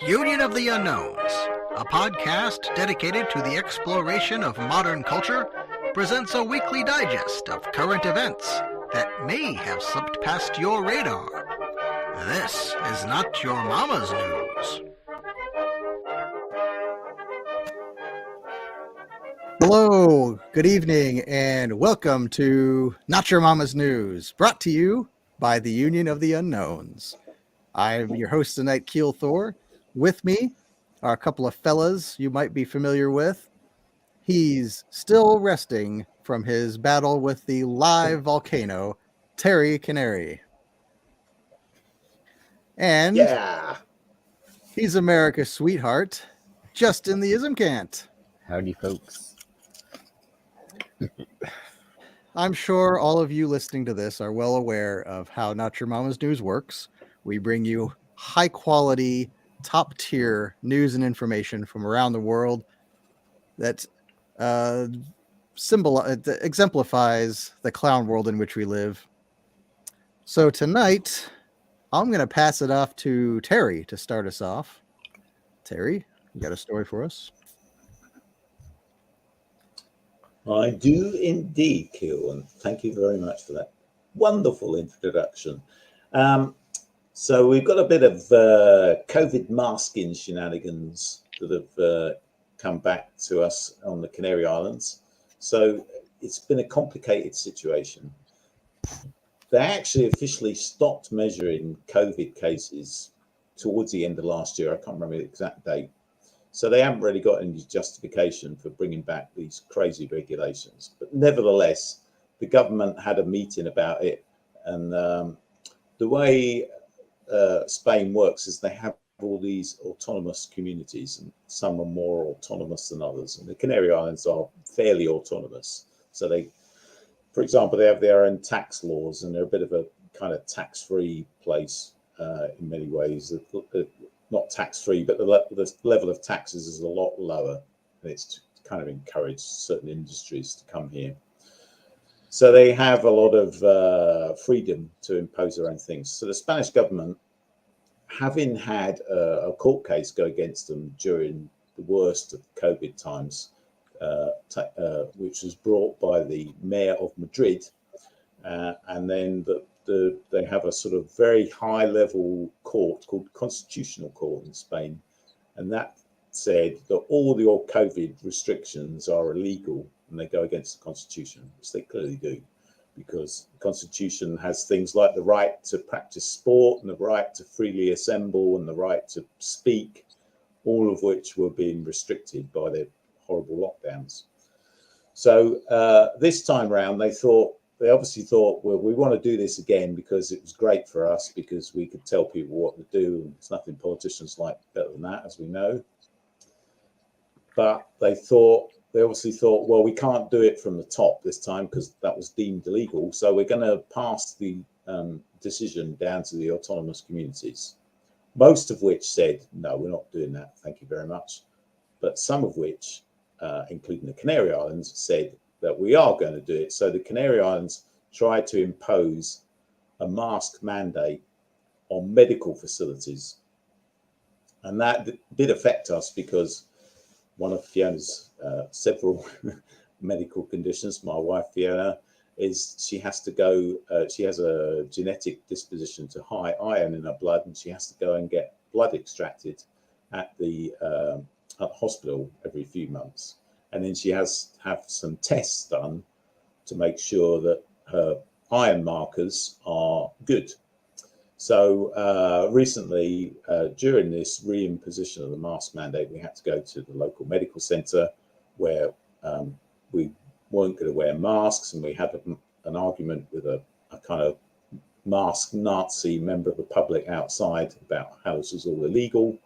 Union of the Unknowns, a podcast dedicated to the exploration of modern culture, presents a weekly digest of current events that may have slipped past your radar. This is not your mama's news. Hello, good evening, and welcome to Not Your Mama's News, brought to you by the Union of the Unknowns. I'm your host tonight, Keel. With me are a couple of fellas you might be familiar with. He's still resting from his battle with the live volcano, Terry Canary. And he's America's sweetheart, Justin the Ismcant. Howdy, folks. I'm sure all of you listening to this are well aware of how Not Your Mama's News works. We bring you high quality, top tier news and information from around the world that exemplifies the clown world in which we live. So tonight, I'm going to pass it off to Terry to start us off. Terry, you got a story for us? I do indeed, Keel, and thank you very much for that wonderful introduction. So we've got a bit of COVID masking shenanigans that have come back to us on the Canary Islands. So it's been a complicated situation. They actually officially stopped measuring COVID cases towards the end of last year. I can't remember the exact date. So they haven't really got any justification for bringing back these crazy regulations. But nevertheless, the government had a meeting about it. And the way Spain works is they have all these autonomous communities, and some are more autonomous than others. And the Canary Islands are fairly autonomous. So they, for example, they have their own tax laws, and they're a bit of a kind of tax-free place in many ways. Not tax-free, but the level of taxes is a lot lower, and it's to kind of encourage certain industries to come here. So they have a lot of freedom to impose their own things. So the Spanish government, having had a court case go against them during the worst of COVID times, which was brought by the mayor of Madrid, and then they have a sort of very high level court called Constitutional Court in Spain, and that said that all the old COVID restrictions are illegal and they go against the Constitution, which they clearly do, because the Constitution has things like the right to practice sport and the right to freely assemble and the right to speak, all of which were being restricted by the horrible lockdowns. So this time around, they obviously thought, well, we want to do this again because it was great for us, because we could tell people what to do, and there's nothing politicians like better than that, as we know. But they obviously thought, well, we can't do it from the top this time because that was deemed illegal. So we're going to pass the decision down to the autonomous communities, most of which said, no, we're not doing that, thank you very much. But some of which, including the Canary Islands, said that we are going to do it. So the Canary Islands tried to impose a mask mandate on medical facilities. And that did affect us because one of Fiona's several medical conditions, my wife Fiona, is she has to go, she has a genetic disposition to high iron in her blood, and she has to go and get blood extracted at the hospital every few months. And then she has to have some tests done to make sure that her iron markers are good. So recently, during this reimposition of the mask mandate, we had to go to the local medical centre where we weren't going to wear masks, and we had an argument with a kind of mask Nazi member of the public outside about how this was all illegal.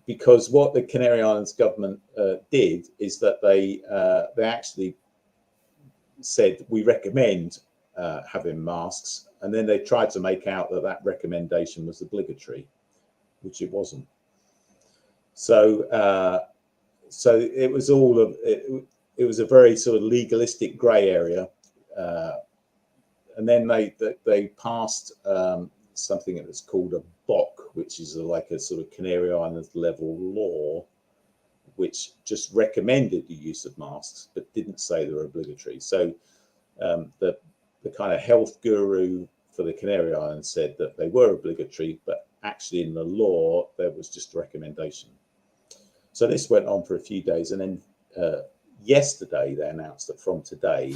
Because what the Canary Islands government did is that they actually said, we recommend having masks, and then they tried to make out that recommendation was obligatory, which it wasn't. So it was it was a very sort of legalistic grey area, and then they passed something that was called a BOC, which is like a sort of Canary Islands level law, which just recommended the use of masks, but didn't say they were obligatory. So the kind of health guru for the Canary Islands said that they were obligatory, but actually in the law, there was just a recommendation. So this went on for a few days. And then yesterday, they announced that from today,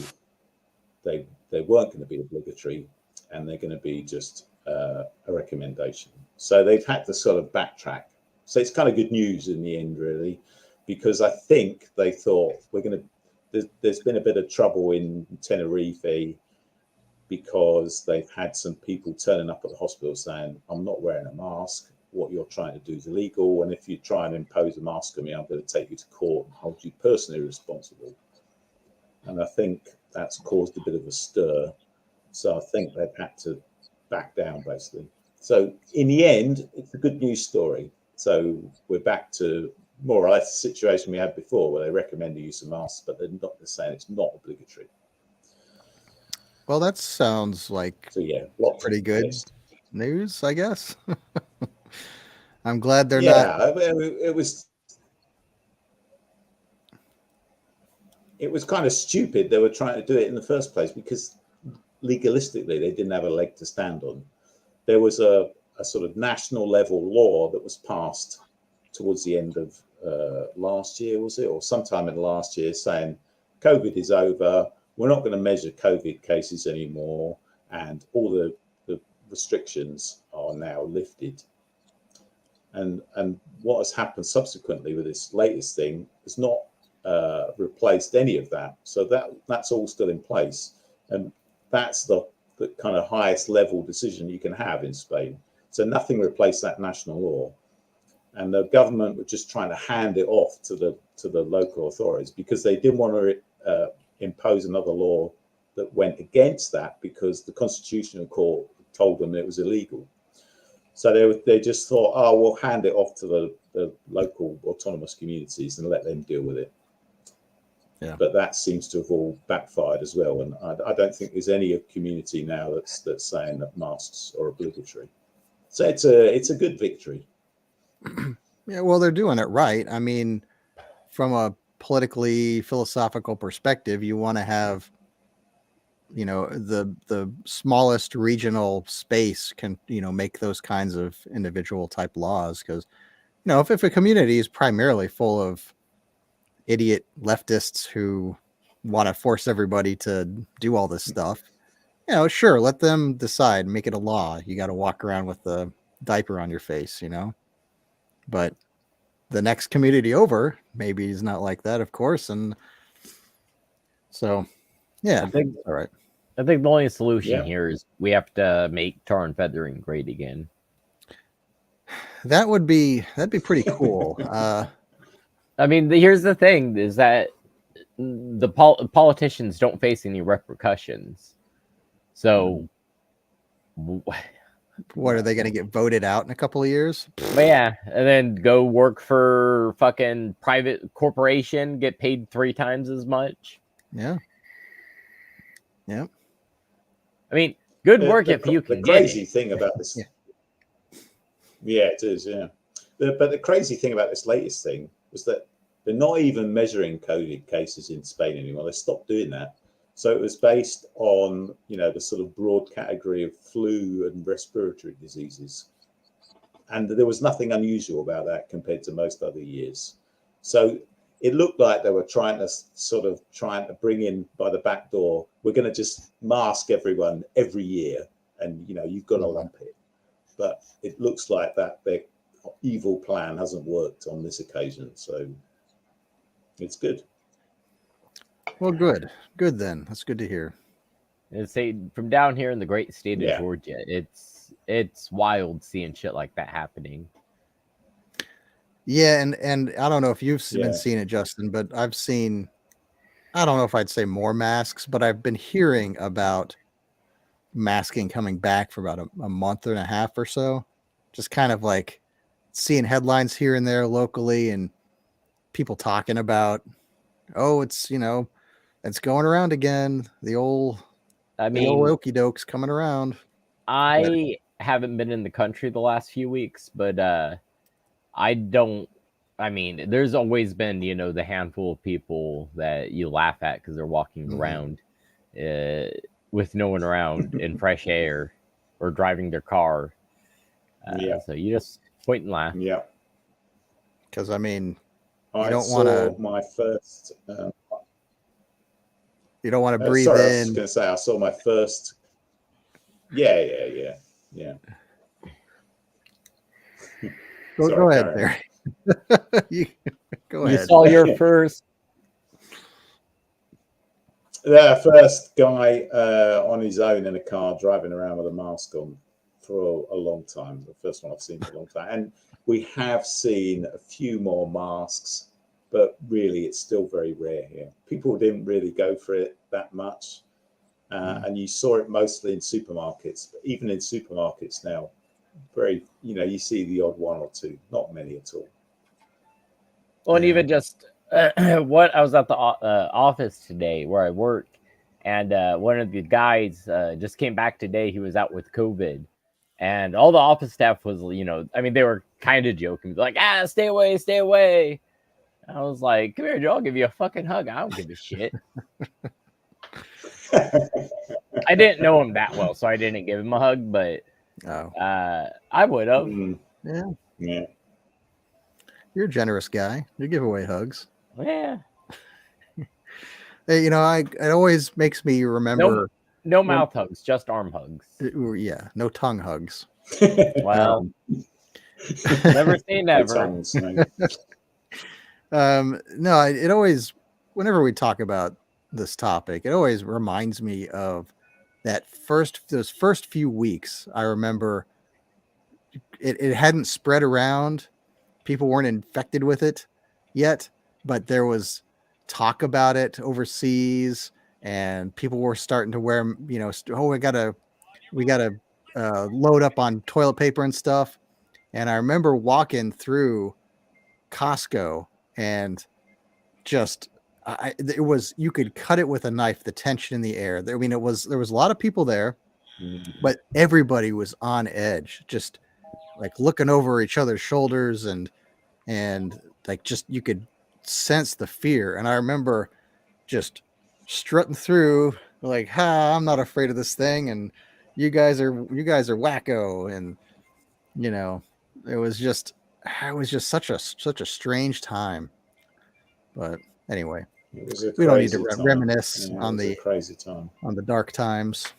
they weren't going to be obligatory and they're going to be just a recommendation. So they've had to sort of backtrack. So it's kind of good news in the end, really, because I think they thought there's been a bit of trouble in Tenerife because they've had some people turning up at the hospital saying, I'm not wearing a mask. What you're trying to do is illegal. And if you try and impose a mask on me, I'm going to take you to court and hold you personally responsible. And I think that's caused a bit of a stir. So I think they've had to back down, basically. So in the end, it's a good news story. So we're back to more or less the situation we had before, where they recommend the use of masks, but they're saying it's not obligatory. Well, that sounds like pretty good news, I guess. I'm glad they're not. Yeah, it was kind of stupid they were trying to do it in the first place, because legalistically they didn't have a leg to stand on. There was a sort of national level law that was passed towards the end of last year, was it, or sometime in last year, saying COVID is over, we're not going to measure COVID cases anymore, and all the restrictions are now lifted. And what has happened subsequently with this latest thing has not replaced any of that. So that's all still in place, and that's the kind of highest level decision you can have in Spain. So nothing replaced that national law, and the government were just trying to hand it off to the local authorities because they didn't want to impose another law that went against that, because the Constitutional Court told them it was illegal. So they just thought, oh, we'll hand it off to the local autonomous communities and let them deal with it. Yeah. But that seems to have all backfired as well. And I don't think there's any community now that's saying that masks are obligatory. So it's a good victory. Yeah, well, they're doing it right. I mean, from a politically philosophical perspective, you want to have, the smallest regional space can, make those kinds of individual type laws, because, if a community is primarily full of idiot leftists who want to force everybody to do all this stuff, sure, let them decide, make it a law. You got to walk around with the diaper on your face, but the next community over maybe is not like that, of course. And so, yeah, all right. I think the only solution here is we have to make tar and feathering great again. That'd be pretty cool. I mean, here's the thing: is that the politicians don't face any repercussions. So, what are they going to get voted out in a couple of years? But yeah, and then go work for fucking private corporation, get paid 3 times as much. Yeah. I mean, good work if you can. The crazy thing about this, yeah, it is. Yeah, but the crazy thing about this latest thing was that they're not even measuring COVID cases in Spain anymore. They stopped doing that. So it was based on, the sort of broad category of flu and respiratory diseases. And there was nothing unusual about that compared to most other years. So it looked like they were trying to bring in by the back door, we're going to just mask everyone every year. And, you've got to lump it. But it looks like that their evil plan hasn't worked on this occasion. So it's good. Well, good then. That's good to hear. And say from down here in the great state of Georgia, it's wild seeing shit like that happening. Yeah, and I don't know if you've been seeing it, Justin, but I've seen, I don't know if I'd say more masks, but I've been hearing about masking coming back for about a month and a half or so. Just kind of like seeing headlines here and there locally, and people talking about, oh, it's it's going around again. The old okey dokes coming around. I haven't been in the country the last few weeks, but I mean, there's always been, the handful of people that you laugh at because they're walking around with no one around in fresh air or driving their car. So you just point and laugh. Yeah. Because, I mean, I don't saw wanna- my first. you don't want to breathe sorry, I was in. just going to say I saw my first. Yeah. Go Sorry, ahead, carry on. Barry. Go You ahead. saw your first. The first guy on his own in a car driving around with a mask on for a long time. The first one I've seen for a long time. And we have seen a few more masks, but really it's still very rare here. People didn't really go for it that much. And you saw it mostly in supermarkets. But even in supermarkets now, you see the odd one or two, not many at all. Well, and even just I was at the office today where I work, and one of the guys just came back today. He was out with COVID, and all the office staff was, I mean, they were kind of joking, like, stay away, stay away. I was like, come here, Joe, I'll give you a fucking hug. I don't give a shit. I didn't know him that well, so I didn't give him a hug, but I would have. Yeah. You're a generous guy. You give away hugs. Yeah. Hey, it always makes me remember. No mouth hugs, just arm hugs. Yeah, no tongue hugs. Well, never say never. Tongues, No, it always, whenever we talk about this topic, it always reminds me of those first few weeks. I remember it hadn't spread around. People weren't infected with it yet, but there was talk about it overseas, and people were starting to wear, we gotta load up on toilet paper and stuff. And I remember walking through Costco, and just you could cut it with a knife, the tension in the air. There was a lot of people there, but everybody was on edge, just like looking over each other's shoulders, and like, just, you could sense the fear. And I remember just strutting through like, I'm not afraid of this thing, and you guys are wacko. And it was just such a strange time. But anyway, we don't need to reminisce on the crazy time, on the dark times.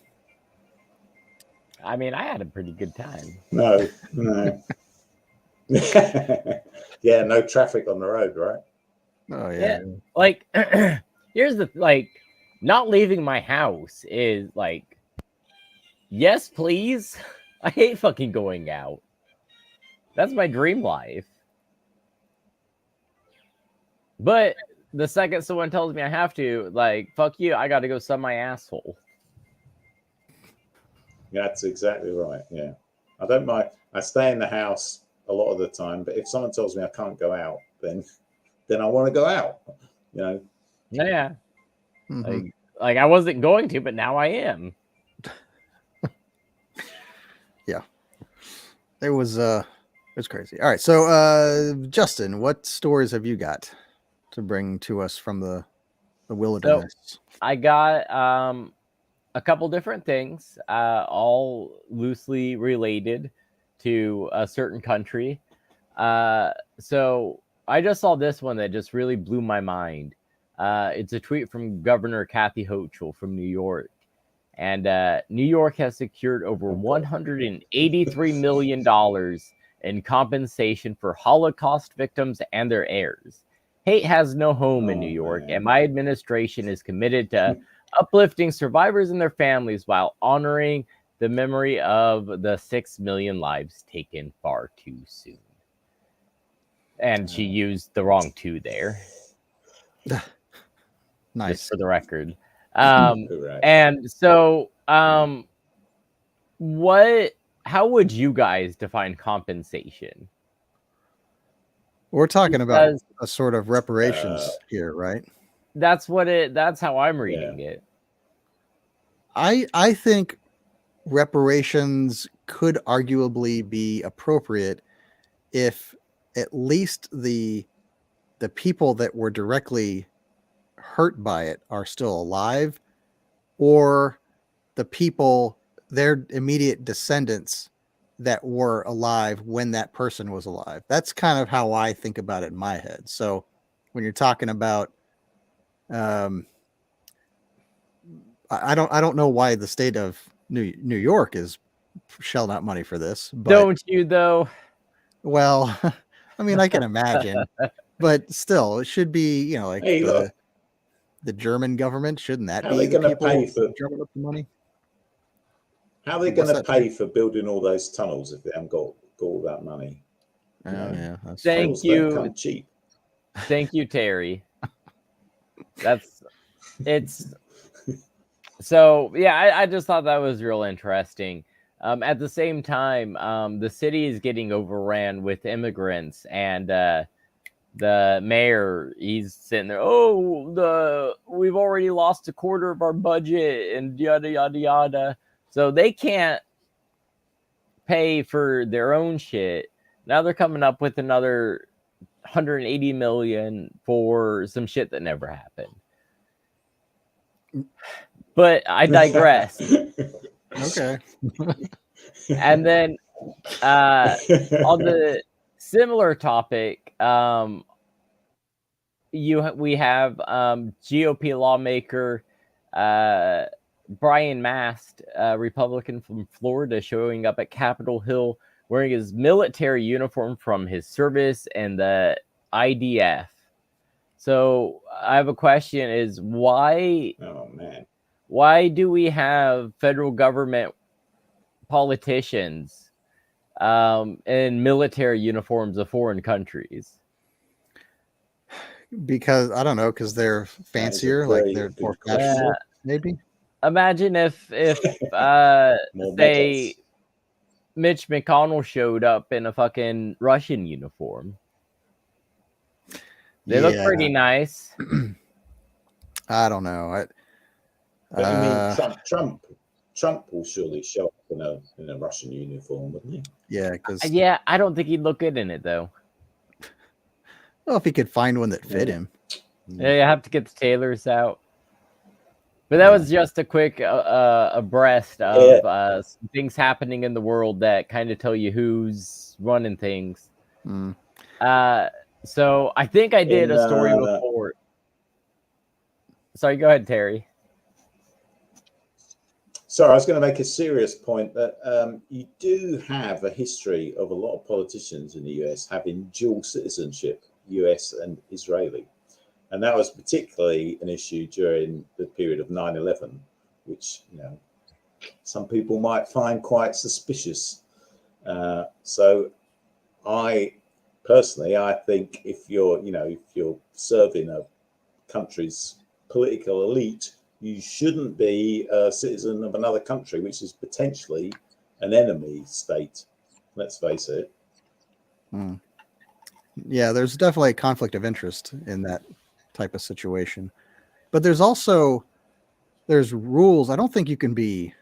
I mean, I had a pretty good time. No. Yeah, no traffic on the road, right? Oh yeah. Like, here's not leaving my house is like, yes, please. I hate fucking going out. That's my dream life. But the second someone tells me I have to, like, fuck you, I got to go sub my asshole. That's exactly right. Yeah. I don't mind. I stay in the house a lot of the time, but if someone tells me I can't go out, then I want to go out. Yeah. Mm-hmm. Like I wasn't going to, but now I am. Yeah. It was crazy. All right. So Justin, what stories have you got to bring to us from the wilderness? So, I got a couple different things, all loosely related to a certain country. So I just saw this one that just really blew my mind. It's a tweet from Governor Kathy Hochul from New York. And New York has secured over $183 million in compensation for Holocaust victims and their heirs. Hate has no home in New York, and my administration is committed to uplifting survivors and their families while honoring the memory of the 6 million lives taken far too soon. And she used the wrong two there. Nice. Just for the record. And so, how would you guys define compensation? We're talking about a sort of reparations here, right? That's how I'm reading it. I think reparations could arguably be appropriate if at least the people that were directly hurt by it are still alive, or the people, their immediate descendants that were alive when that person was alive. That's kind of how I think about it in my head. So when you're talking about, I don't know why the state of New York is shelled out money for this, but Don't you though? well, I mean, I can imagine, but still, it should be, you know, like Hey, look, the German government. Shouldn't that how are be they the going to people pay for? drumming up the money? How are they What's going to that? pay for building all those tunnels if they haven't got all that money? Oh, You know, yeah, that's Thank tunnels you. don't come cheap. Thank you, Terry. It's so yeah, I just thought that was real interesting. At the same time, the city is getting overran with immigrants, and the mayor, he's sitting there, we've already lost a quarter of our budget and yada yada yada. So they can't pay for their own shit. Now they're coming up with another 180 million for some shit that never happened. But I digress. okay. And then on the similar topic, we have GOP lawmaker Brian Mast, Republican from Florida, showing up at Capitol Hill wearing his military uniform from his service and the IDF. So I have a question: is why? Oh man, why do we have federal government politicians in military uniforms of foreign countries? Because I don't know, because they're fancier, like they're more fashionable, maybe. Imagine if More say medals. Mitch McConnell showed up in a fucking Russian uniform. They look pretty nice. I don't know. But you mean Trump will surely show up in a Russian uniform, wouldn't he? Yeah, because I don't think he'd look good in it though. well, if he could find one that fit him. Yeah, you have to get the tailors out. But that was just a quick abreast of some things happening in the world that kind of tell you who's running things. So I think I did a story before. Sorry, go ahead, Terry. Sorry, I was going to make a serious point that you do have a history of a lot of politicians in the US having dual citizenship, US and Israeli. And that was particularly an issue during the period of 9/11, which, you know, some people might find quite suspicious. So I personally, I think if you're serving a country's political elite, you shouldn't be a citizen of another country, which is potentially an enemy state. Let's face it. Yeah, there's definitely a conflict of interest in that type of situation. But there's rules. I don't think you can be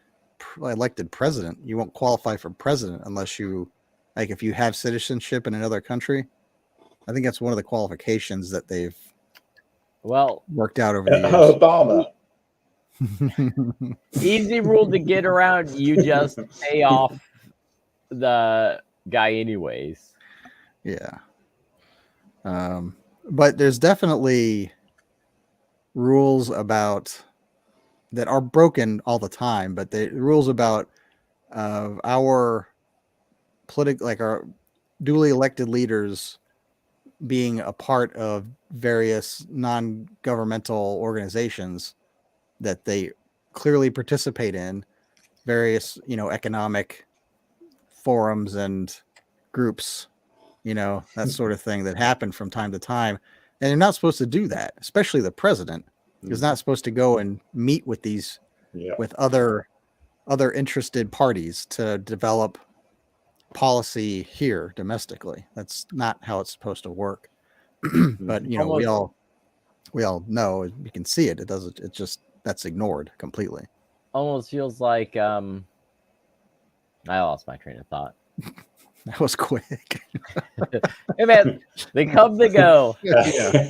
elected president. You won't qualify for president unless you, like, if you have citizenship in another country. I think that's one of the qualifications that they've worked out over the years. Obama. Easy rule to get around. You just pay off the guy anyways. Yeah. But there's definitely rules about that are broken all the time, but the rules about our our duly elected leaders being a part of various non-governmental organizations that they clearly participate in, various, economic forums and groups, that sort of thing that happen from time to time. And you're not supposed to do that, especially the president is not supposed to go and meet with with other interested parties to develop policy here domestically. That's not how it's supposed to work. But we all know, you can see it. It doesn't. It just that's ignored completely. Almost feels like I lost my train of thought. That was quick. Hey man, they come, they go. Yeah.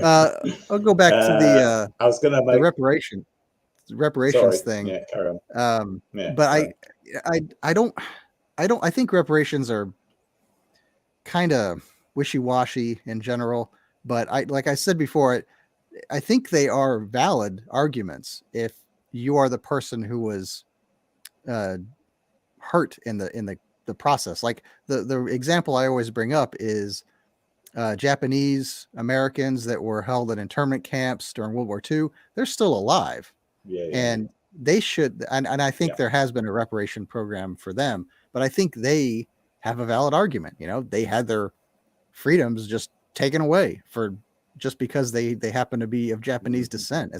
I'll go back to the I was going to make reparations thing. Yeah, carry on. But I think reparations are kind of wishy-washy in general. But like I said before, I think they are valid arguments if you are the person who was hurt in the process. Like the example I always bring up is Japanese Americans that were held in internment camps during World War II. They're still alive. And they should, and I think there has been a reparation program for them, but I think they have a valid argument. You know, they had their freedoms just taken away for just because they happen to be of Japanese descent.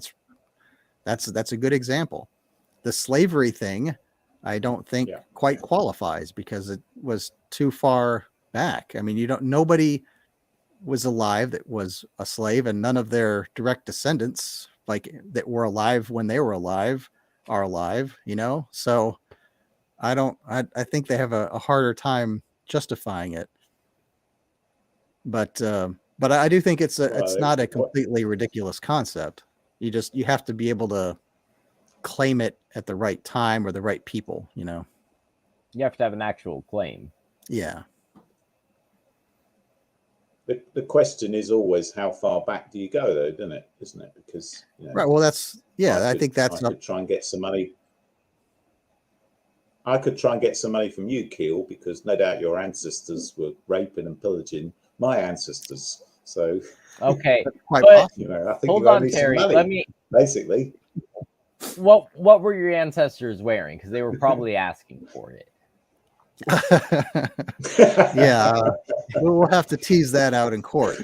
That's a good example. The slavery thing, I don't think quite qualifies because it was too far back. I mean, nobody was alive that was a slave, and none of their direct descendants, like that were alive when they were alive, are alive, you know? So I think they have a harder time justifying it. But I do think it's not a completely ridiculous concept. You have to be able to claim it at the right time or the right people, you know? You have to have an actual claim. Yeah. The question is always how far back do you go, though, isn't it? Because right. Well, I think that's. I could try and get some money. I could try and get some money from you, Keel, because no doubt your ancestors were raping and pillaging my ancestors. So okay, quite possible. I think hold you owe on, me Terry. some money, basically. What were your ancestors wearing? Because they were probably asking for it. Yeah, we'll have to tease that out in court.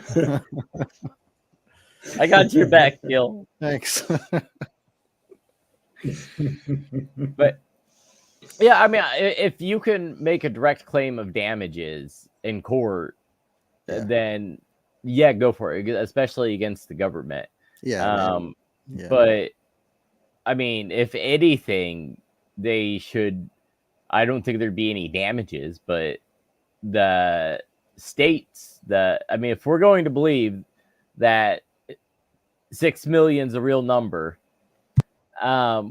I got your back, Keel. Thanks. But yeah, I mean, if you can make a direct claim of damages in court, then go for it, especially against the government. But I mean, if anything, they should. I don't think there'd be any damages, but the states if we're going to believe that 6 million is a real number,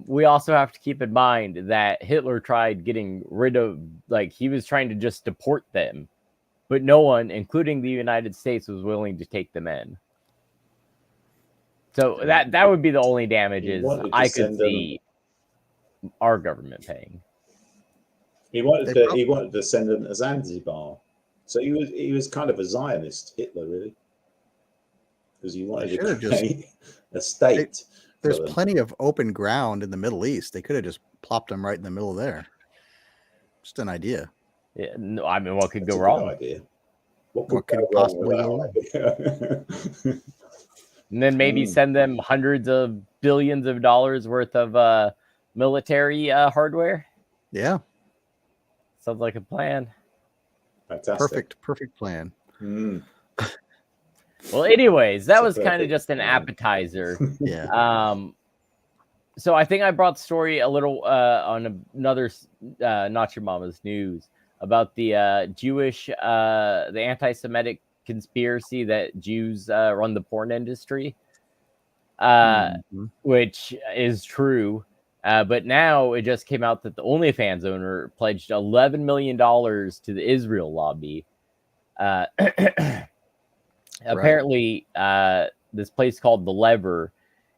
we also have to keep in mind that Hitler tried getting rid of, he was trying to just deport them, but no one, including the United States, was willing to take them in. So that would be the only damages I could see our government paying. He wanted to send them to Zanzibar, so he was kind of a Zionist, Hitler, really, because he wanted to create a state. There's plenty of open ground in the Middle East. They could have just plopped them right in the middle of there. Just an idea. Yeah, no, I mean, what could go wrong? Idea. What could possibly go wrong? And then maybe send them hundreds of billions of dollars worth of military hardware. Yeah. Sounds like a plan. Fantastic. Perfect plan. Well, anyways, that was kind of just an appetizer. Yeah. So I think I brought the story a little on another Not Your Mama's News about the Jewish, the anti-Semitic conspiracy that Jews run the porn industry, which is true. But now it just came out that the OnlyFans owner pledged $11 million to the Israel lobby. Apparently, this place called The Lever,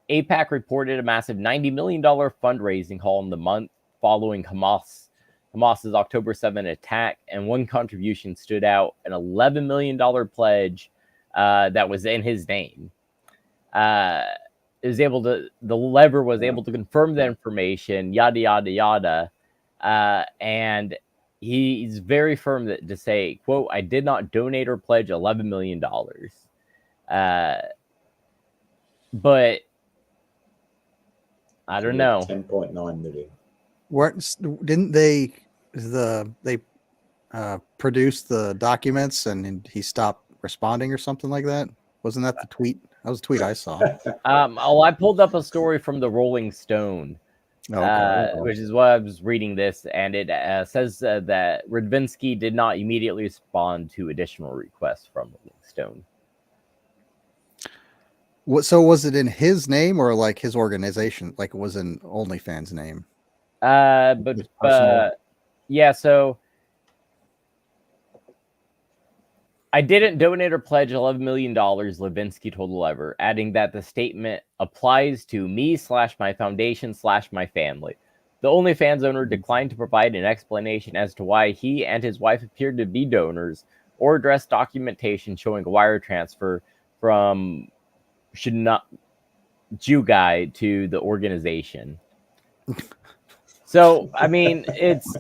AIPAC reported a massive $90 million fundraising haul in the month following Hamas's October 7 attack, and one contribution stood out, an $11 million pledge that was in his name. The Lever was able to confirm the information, yada, yada, yada. And he's very firm to say, quote, "I did not donate or pledge $11 million. But I don't know. 10.9 million. Didn't they produce the documents and he stopped responding or something like that? Wasn't that the tweet? That was a tweet I saw. I pulled up a story from the Rolling Stone Okay. which is what I was reading this, and it says that Radvinsky did not immediately respond to additional requests from Rolling Stone. So was it in his name or like his organization? Like it was in OnlyFans' name? But His personal? yeah, so I didn't donate or pledge $11 million, Levinsky told Lever, adding that the statement applies to me / my foundation / my family. The OnlyFans owner declined to provide an explanation as to why he and his wife appeared to be donors or address documentation showing a wire transfer from Jugai to the organization. So, I mean, it's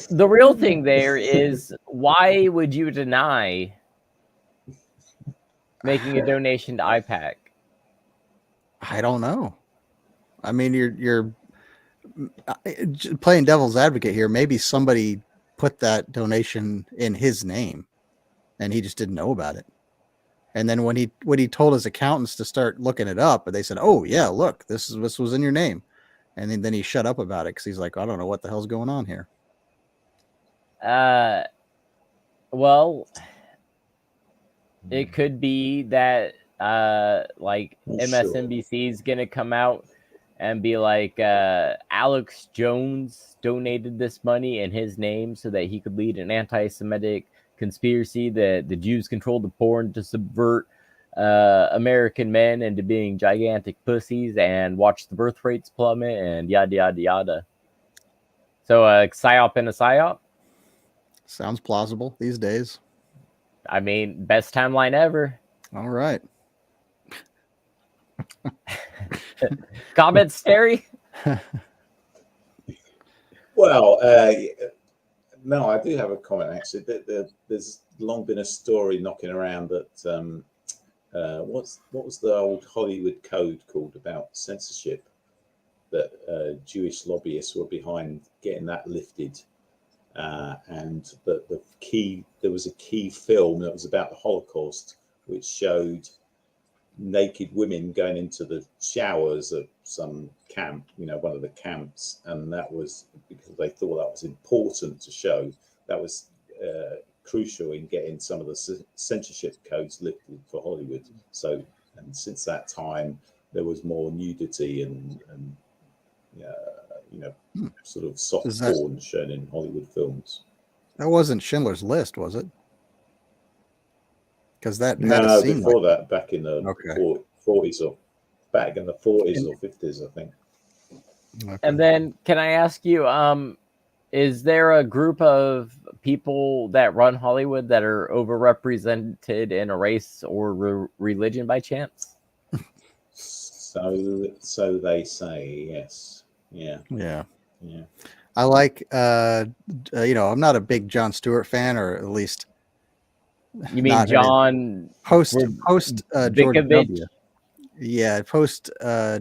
the real thing there is, why would you deny making a donation to IPAC? I don't know. I mean, you're playing devil's advocate here. Maybe somebody put that donation in his name, and he just didn't know about it. And then when he told his accountants to start looking it up, but they said, "Oh yeah, look, this was in your name," and then he shut up about it because he's like, "I don't know what the hell's going on here." Well, it could be that like MSNBC is gonna come out and be like, Alex Jones donated this money in his name so that he could lead an anti-Semitic conspiracy that the Jews controlled the porn to subvert American men into being gigantic pussies and watch the birth rates plummet and yada yada yada. So psyop and a psyop. Sounds plausible these days. I mean, best timeline ever. All right. Comments, Terry? Well, no, I do have a comment actually. There's long been a story knocking around that what was the old Hollywood code called about censorship, that Jewish lobbyists were behind getting that lifted, and there was a key film that was about the Holocaust, which showed naked women going into the showers of some camp, one of the camps, and that was because they thought that was important to show. That was crucial in getting some of the censorship codes lifted for Hollywood. So, and since that time, there was more nudity and sort of soft porn shown in Hollywood films. That wasn't Schindler's List, was it? Because that had no, a scene before that, back in the Okay. 40s or back in the 40s or 50s, I think. Okay. And then, can I ask you, is there a group of people that run Hollywood that are overrepresented in a race or religion by chance? So they say, yes. Yeah. I like, I'm not a big Jon Stewart fan, or at least. You mean John post George W. Yeah, post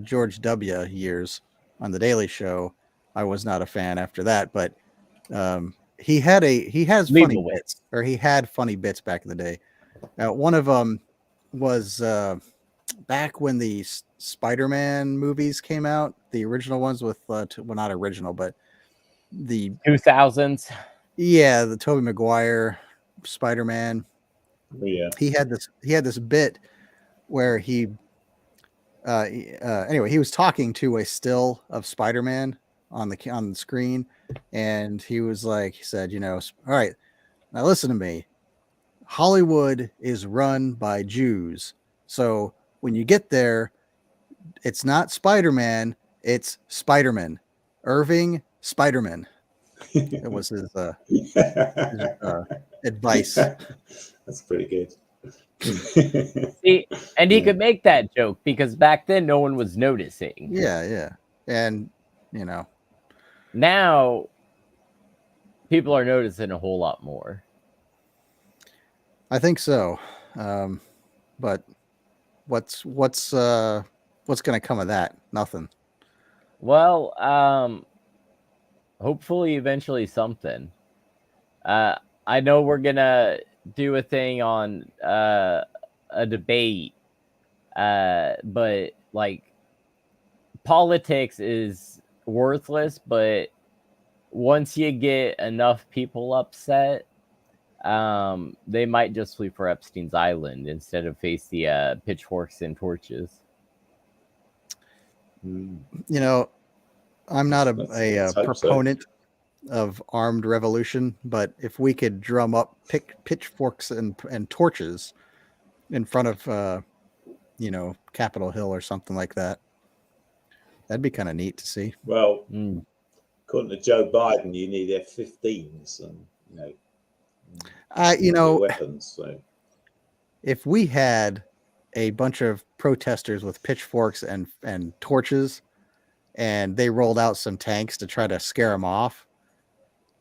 George W. years on the Daily Show, I was not a fan after that, but he had funny bits, or he had funny bits back in the day. One of them was back when the Spider-Man movies came out, the original ones with well, not original, but the 2000s. Yeah, the Tobey Maguire Spider-Man. Yeah. He had this bit where he anyway, he was talking to a still of Spider-Man on the screen, and he said, all right, now listen to me. Hollywood is run by Jews. So when you get there, it's not Spider-Man, it's Spider-Man. Irving Spider-Man. It was his advice. That's pretty good. See, and he could make that joke because back then no one was noticing. Yeah. And, now people are noticing a whole lot more. I think so. But what's going to come of that? Nothing. Well, hopefully eventually something. I know we're going to do a thing on a debate, but like politics is worthless, but once you get enough people upset, they might just flee for Epstein's Island instead of face the pitchforks and torches. You know, I'm not a proponent of armed revolution, but if we could drum up pitchforks and torches in front of Capitol Hill or something like that, that'd be kind of neat to see. Well, according to Joe Biden, you need F-15s and weapons. So if we had a bunch of protesters with pitchforks and torches, and they rolled out some tanks to try to scare them off,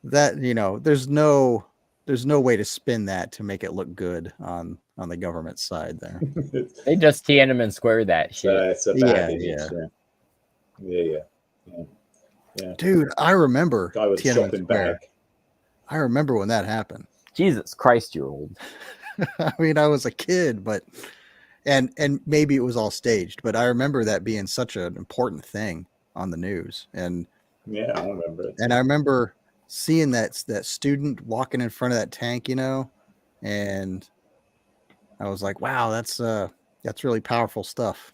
that there's no way to spin that to make it look good on the government side there. They just Tiananmen Square that shit. It's a bad image. Yeah. Dude, I remember Guy with a shopping bag. I remember when that happened. Jesus Christ, you're old. I mean, I was a kid, but and maybe it was all staged, but I remember that being such an important thing on the news. And yeah, I remember it. And I remember seeing that student walking in front of that tank, and I was like, wow, that's really powerful stuff.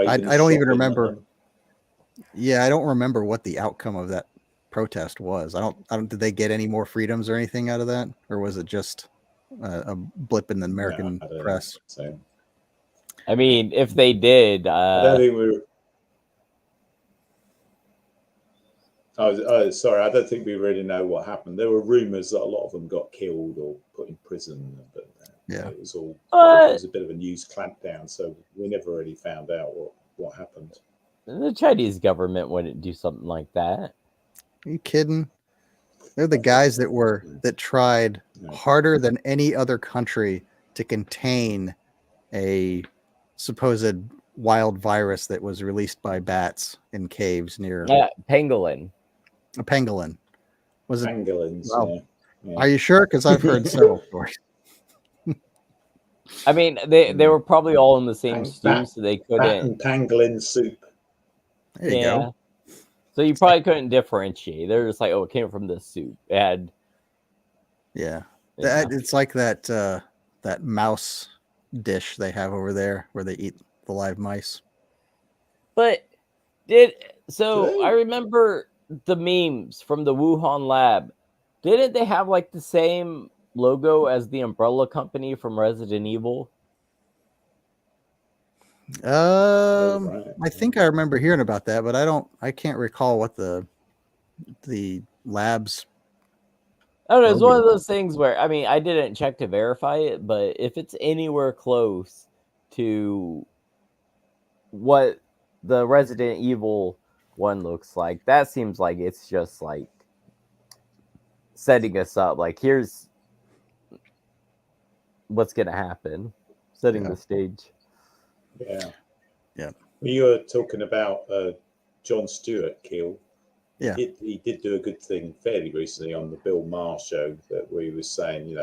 I don't even remember. Yeah, I don't remember what the outcome of that protest was. I don't. Did they get any more freedoms or anything out of that, or was it just a blip in the American press? So. I mean, if they did, I don't think we were. Oh, sorry. I don't think we really know what happened. There were rumors that a lot of them got killed or put in prison, but it was all. It was a bit of a news clampdown, so we never really found out what happened. The Chinese government wouldn't do something like that. Are you kidding? They're the guys that tried harder than any other country to contain a supposed wild virus that was released by bats in caves near pangolin. A pangolin. Was it? Pangolins. Well, yeah. Are you sure? Because I've heard several stories. I mean, they were probably all in the same stew, so they couldn't. Bat and pangolin soup. There you go. So you probably couldn't differentiate. They're just like, oh, it came from this soup. It had. Yeah. It's like that mouse dish they have over there where they eat the live mice. But I remember the memes from the Wuhan lab. Didn't they have like the same logo as the umbrella company from Resident Evil? I think I remember hearing about that, but I can't recall what the labs. I don't know. It's one of those things where, I mean, I didn't check to verify it, but if it's anywhere close to what the Resident Evil one looks like, that seems like it's just like setting us up. Like, here's what's going to happen, setting the stage. Yeah. Yeah. You were talking about Jon Stewart, Keel. Yeah. He did do a good thing fairly recently on the Bill Maher show where he was saying,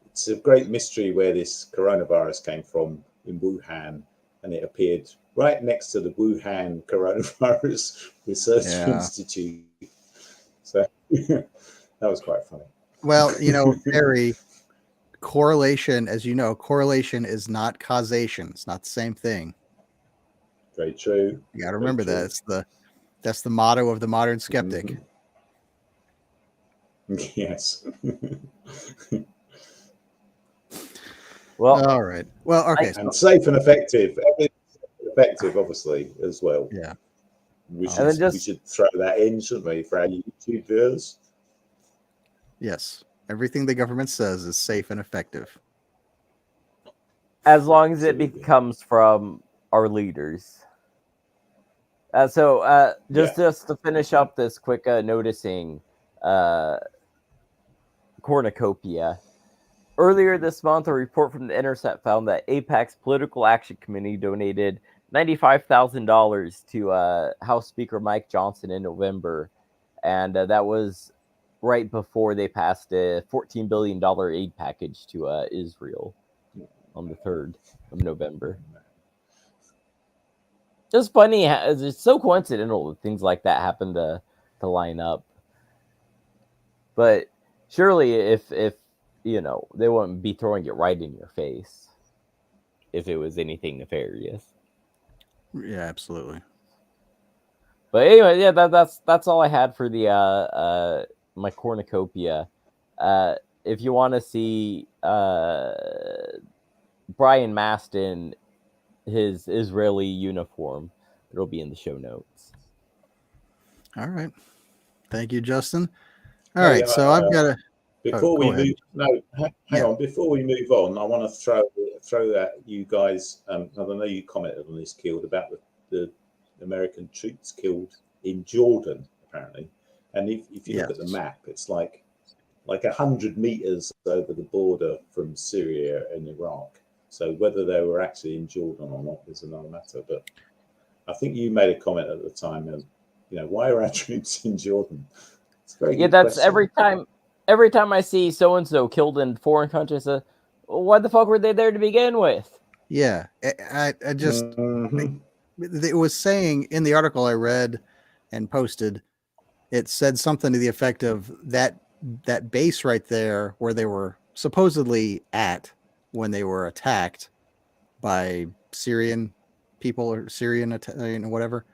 it's a great mystery where this coronavirus came from in Wuhan, and it appeared right next to the Wuhan Coronavirus Research Institute. So that was quite funny. Well, Harry, correlation, as you know, correlation is not causation. It's not the same thing. Very true. You got to remember that. That's the motto of the modern skeptic. Mm-hmm. Yes. Well, all right. Well, okay. And safe and effective. Effective, obviously, as well. Yeah. We should throw that in, shouldn't we, for our YouTube viewers? Yes. Everything the government says is safe and effective. As long as it comes from our leaders. Just to finish up this quick noticing cornucopia. Earlier this month, a report from The Intercept found that AIPAC's Political Action Committee donated $95,000 to House Speaker Mike Johnson in November. And that was right before they passed a $14 billion aid package to Israel on the 3rd of November. It's funny. It's so coincidental that things like that happen to line up. But surely, if they wouldn't be throwing it right in your face if it was anything nefarious. Yeah, absolutely. But anyway, yeah, that's all I had for the my cornucopia. If you want to see Brian Mast in his Israeli uniform, it'll be in the show notes. All right. Thank you, Justin. All right. So I've got to. Before we move, hang Yeah. on. Before we move on, I want to throw that you guys. I know you commented on this, Keel, about the American troops killed in Jordan, apparently. And if you look at the map, it's like 100 meters over the border from Syria and Iraq. So whether they were actually in Jordan or not is another matter. But I think you made a comment at the time of, why are our troops in Jordan? It's a very good that's question. every time I see so and so killed in foreign countries, why the fuck were they there to begin with? Yeah, I just it was saying in the article I read and posted, it said something to the effect of that base right there where they were supposedly at when they were attacked by Syrian people or Syrian whatever,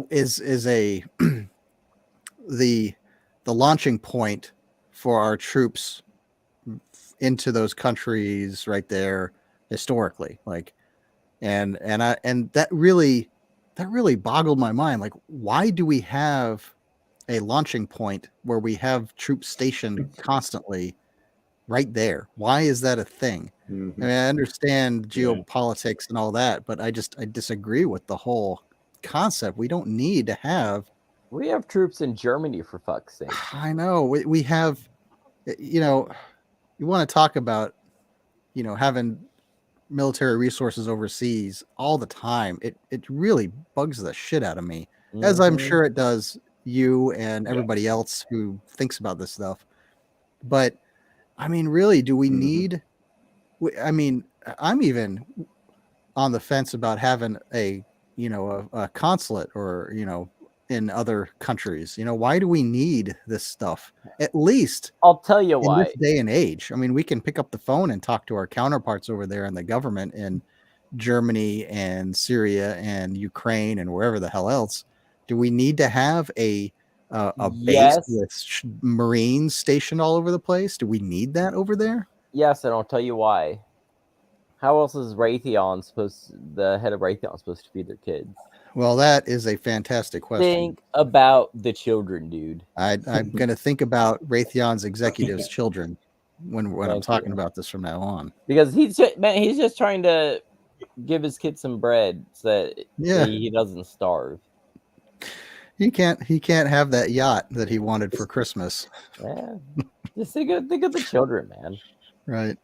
is a the launching point for our troops into those countries right there historically, like, and that really boggled my mind. Like, why do we have a launching point where we have troops stationed constantly right there? Why is that a thing? I mean, I understand geopolitics and all that, but I disagree with the whole concept. We don't need to have. We have troops in Germany, for fuck's sake. I know we have, you want to talk about, having military resources overseas all the time. It really bugs the shit out of me, as I'm sure it does you and everybody else who thinks about this stuff. But I mean, really, do we need? I mean, I'm even on the fence about having a consulate or in other countries. Why do we need this stuff? At least I'll tell you in why. this day and age. I mean, we can pick up the phone and talk to our counterparts over there in the government in Germany and Syria and Ukraine and wherever the hell else. Do we need to have a base with Marines stationed all over the place? Do we need that over there? Yes, and I'll tell you why. How else is the head of Raytheon supposed to feed their kids? Well, that is a fantastic question. Think about the children, dude. I'm going to think about Raytheon's executives' children when I'm talking about this from now on. Because he's just trying to give his kid some bread so that he doesn't starve. He can't have that yacht that he wanted for Christmas. Yeah, just think of the children, man. Right.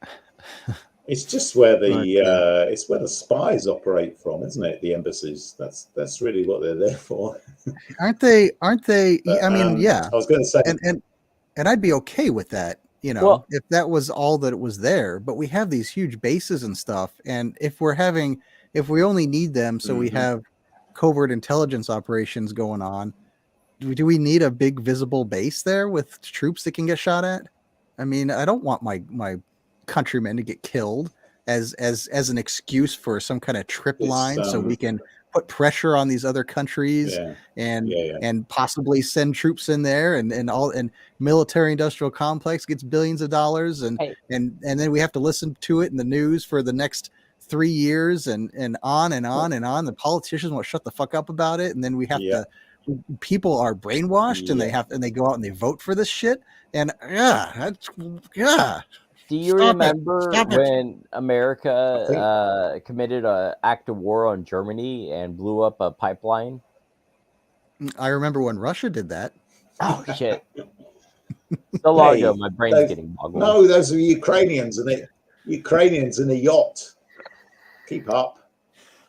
It's just where it's where the spies operate from, isn't it? The embassies. That's really what they're there for. Aren't they? But, I mean, yeah. I was going to say, and I'd be okay with that, if that was all that it was there. But we have these huge bases and stuff, and if we only need them, so we have covert intelligence operations going on, do we need a big visible base there with troops that can get shot at? I mean, I don't want my countrymen to get killed as an excuse for some kind of trip line, so we can put pressure on these other countries and possibly send troops in there and military industrial complex gets billions of dollars and then we have to listen to it in the news for the next 3 years and on and on and on. The politicians won't shut the fuck up about it, and then we have to. People are brainwashed and they go out and they vote for this shit. And Do you remember when America committed an act of war on Germany and blew up a pipeline? I remember when Russia did that. Oh shit! So long ago, my brain's getting boggled. No, those are Ukrainians and a yacht. Keep up.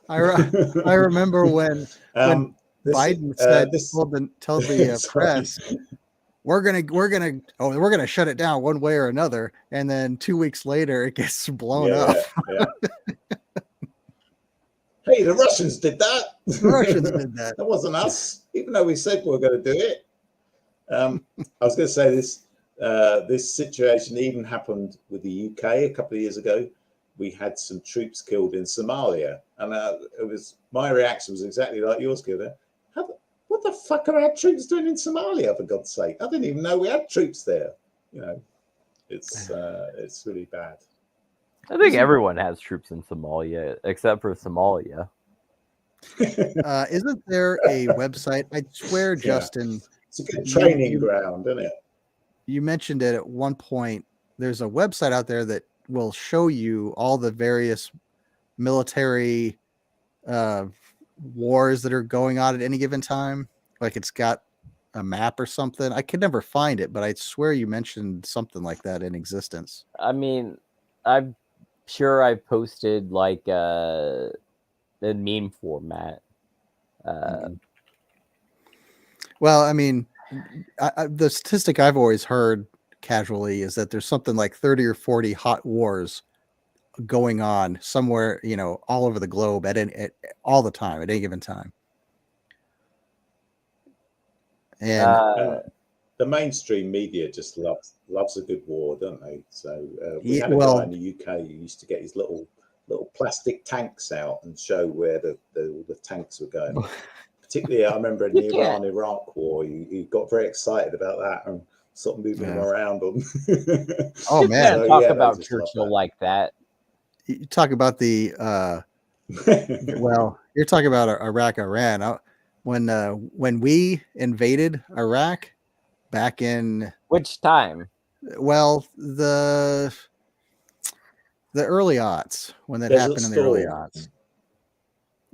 I remember when Biden said, told the press, we're gonna shut it down one way or another, and then 2 weeks later it gets blown up. Hey, the Russians did that. The Russians did that. That wasn't us, even though we said we were going to do it. I was going to say this situation even happened with the UK a couple of years ago. We had some troops killed in Somalia, and my reaction was exactly like yours, Keel. What the fuck are our troops doing in Somalia, for God's sake? I didn't even know we had troops there. You know, it's really bad. I think everyone has troops in Somalia except for Somalia. Isn't there a website? I swear, Yeah. Justin, It's a good training ground, isn't it? you mentioned it at one point. There's a website out there that will show you all the various military wars that are going on at any given time. Like it's got a map or something. I could never find it, but I swear you mentioned something like that in existence. I mean, I'm sure I posted like a meme format. Well, I mean, the statistic I've always heard casually is that there's something like 30 or 40 hot wars going on somewhere, you know, all over the globe at all the time, at any given time. And the mainstream media just loves a good war, don't they? So we had a well, guy in the UK who used to get his little plastic tanks out and show where the tanks were going. Particularly, I remember in the Iran-Iraq war, he got very excited about that and sort of moving them around. Oh man, talk about Churchill like that. You talk about the well, you're talking about Iraq, Iran. When we invaded Iraq back in which time? Well, the early aughts, when that happened in the early aughts.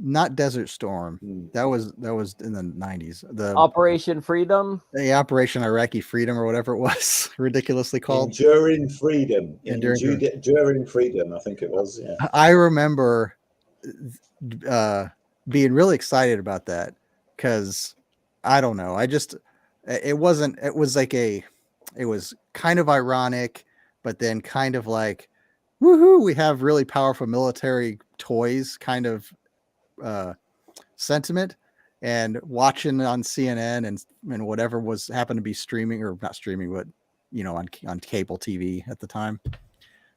Not Desert Storm. That was in the 90s. The Operation Freedom. The Operation Iraqi Freedom or whatever it was, ridiculously called. Enduring Freedom. Enduring Freedom, I think it was. Yeah. I remember being really excited about that because I don't know. It was kind of ironic, but then kind of like, woohoo, we have really powerful military toys kind of sentiment. And watching on CNN and whatever was happened to be streaming, or not streaming, but you know, on cable TV at the time.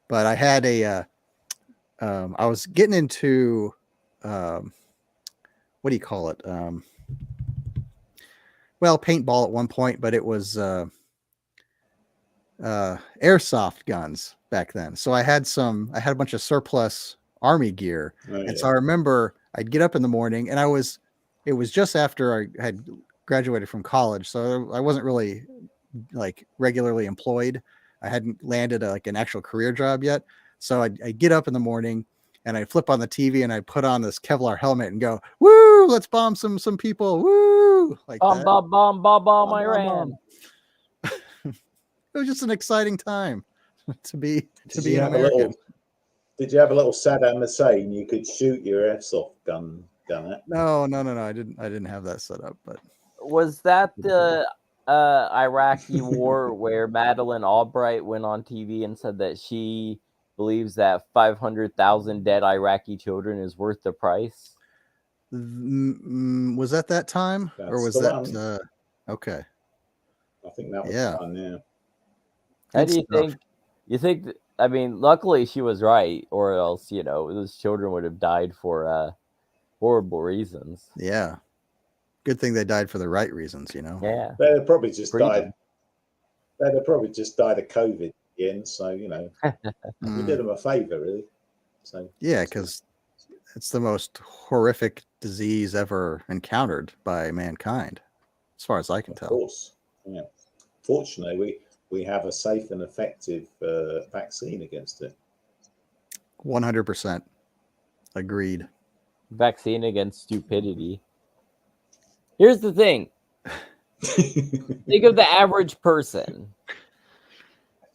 But I had I was getting into what do you call it? Well, paintball at one point, but it was airsoft guns back then. So I had a bunch of surplus army gear, and so I remember I'd get up in the morning, and it was just after I had graduated from college, so I wasn't really like regularly employed. I hadn't landed an actual career job yet. So I'd get up in the morning and I'd flip on the TV and I'd put on this Kevlar helmet and go, woo, let's bomb some people. Woo. Like bomb, Iran. It was just an exciting time to be an American. Did you have a little Saddam Hussein you could shoot your airsoft gun at? No. I didn't have that set up, but was that the Iraqi war where Madeleine Albright went on TV and said that she believes that 500,000 dead Iraqi children is worth the price? Was that time? That's or was that okay? I think that was the one, yeah. How do you think? You think? I mean, luckily she was right, or else those children would have died for horrible reasons. Yeah. Good thing they died for the right reasons, Yeah. They'd probably just died. They'd have probably just died of COVID again. So, we did them a favor, really. So yeah, because it's the most horrific disease ever encountered by mankind, as far as I can tell. Of course. Yeah. Fortunately, we have a safe and effective vaccine against it. 100%. Agreed. Vaccine against stupidity. Here's the thing. Think of the average person.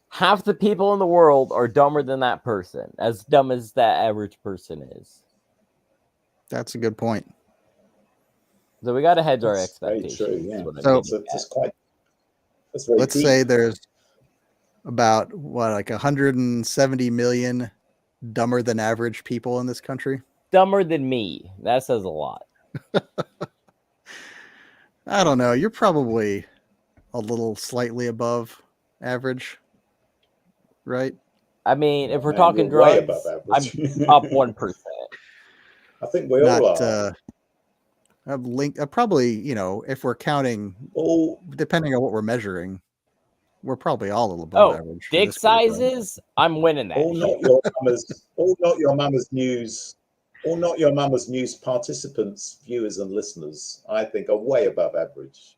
Half the people in the world are dumber than that person, as dumb as that average person is. That's a good point. So we got to hedge our expectations. Very true, yeah. So let's say there's about 170 million dumber than average people in this country. dumber than me. That says a lot. I don't know. You're probably a little slightly above average, right? I mean, if we're Man, talking you're way drugs, above I'm average. up 1%. I think we Not all are. probably, you know, if we're counting, All, depending on what we're measuring, we're probably all a little above Oh, average for dick this group, right? sizes, I'm winning that. all not your mama's, all not your mama's news, all not your mama's news participants, viewers, and listeners. I think are way above average.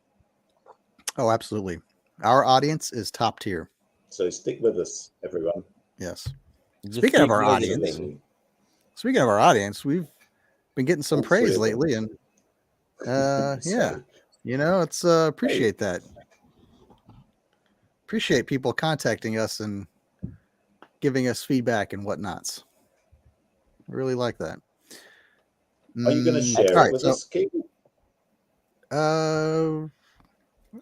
Oh, absolutely. Our audience is top tier. So stick with us, everyone. Yes. Just Speaking of keep our audience, listening. speaking of our audience, we've been getting some All three praise of them. lately, and yeah, So, you know, it's appreciate that. Appreciate people contacting us and giving us feedback and whatnots. I really like that. are you going to Mm, share all it right, with so us, Keel? I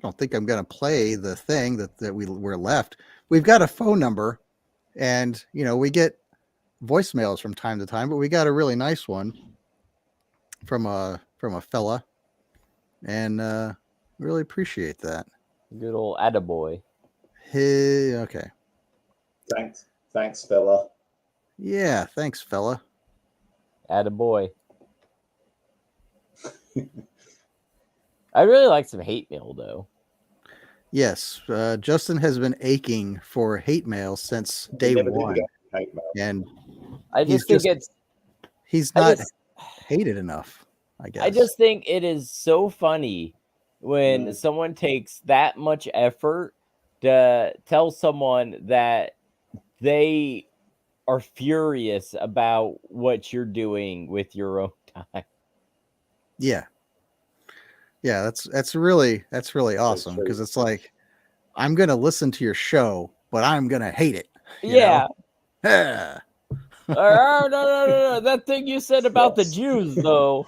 don't think I'm going to play the thing that we're left. We've got a phone number, and you know we get voicemails from time to time, but we got a really nice one from a fella, and really appreciate that. Good old attaboy. Okay, Thanks, fella. yeah, thanks, fella. Attaboy. I really like some hate mail, though. Yes, Justin has been aching for hate mail since We day never did one, get hate mail. and I he's just think just it's. he's I not just, hated enough, I guess. I just think it is so funny when someone takes that much effort to tell someone that they are furious about what you're doing with your own time. Yeah. Yeah, that's really awesome true. because it's like I'm gonna listen to your show, but I'm gonna hate it. You Yeah. know? Oh, no. That thing you said about the Yes. Jews, though.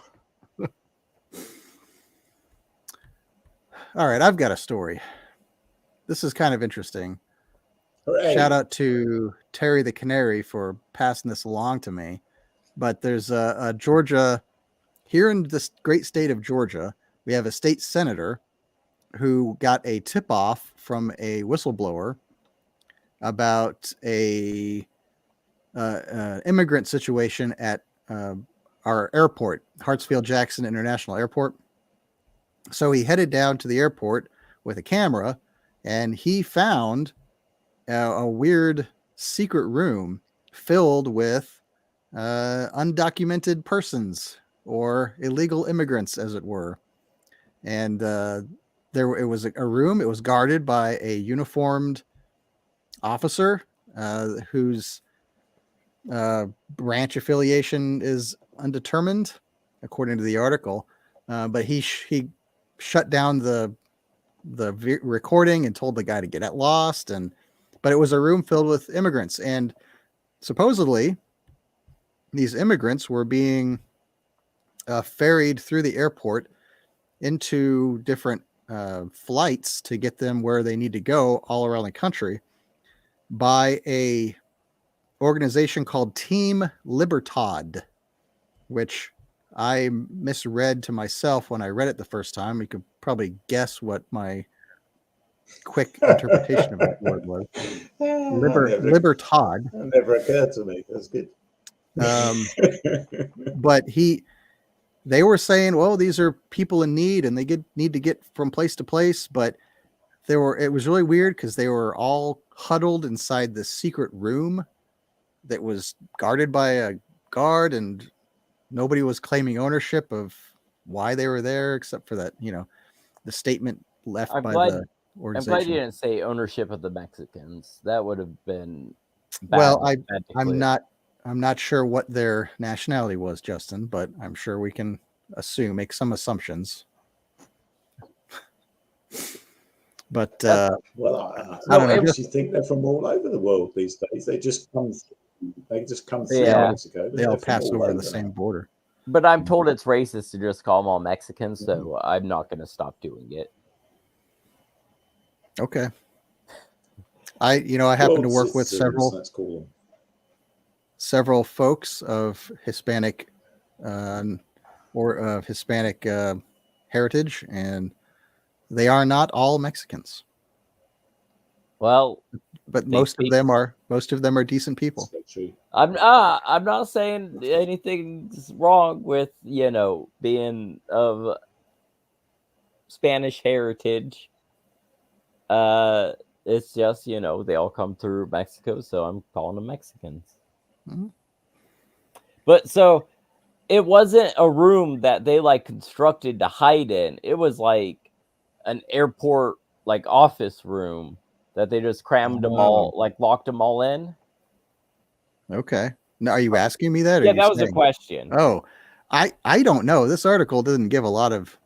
All right, I've got a story. This is kind of interesting. Hooray. Shout out to Terry the Canary for passing this along to me. But there's a Georgia, here in this great state of Georgia, we have a state senator who got a tip off from a whistleblower about a immigrant situation at our airport, Hartsfield-Jackson International Airport. So he headed down to the airport with a camera, and he found a weird secret room filled with undocumented persons or illegal immigrants, as it were. And it was a room. It was guarded by a uniformed officer whose branch affiliation is undetermined, according to the article. But he shut down the recording and told the guy to get lost. But it was a room filled with immigrants, and supposedly these immigrants were being ferried through the airport into different flights to get them where they need to go all around the country by a organization called Team Libertad, which I misread to myself when I read it the first time. You could probably guess what my quick interpretation of that word was. Libertad. That never occurred to me. That's good. But they were saying, well, these are people in need and they need to get from place to place. But it was really weird because they were all huddled inside this secret room that was guarded by a guard, and nobody was claiming ownership of why they were there, except for that, the statement left by the organization. I'm glad you didn't say ownership of the Mexicans. That would have been bad. Well, I'm not sure what their nationality was, Justin, but I'm sure we can make some assumptions. But well, I don't know. I actually think they're from all over the world these days. They just come through Yeah. Mexico. They all pass over the same border. But I'm told it's racist to just call them all Mexicans, so I'm not going to stop doing it. Okay. I happen to work with several folks of Hispanic or of Hispanic heritage, and they are not all Mexicans. Well, But Big most of speak- them are decent people. So true. I'm not saying anything's wrong with, you know, being of Spanish heritage. It's just, you know, they all come through Mexico, so I'm calling them Mexicans. Mhm. But so it wasn't a room that they like constructed to hide in. It was like an airport like office room that they just crammed them all, like locked them all in. Okay. Now, are you asking me that? Or Yeah, are you that was a saying- question. Oh, I don't know. This article doesn't give a lot of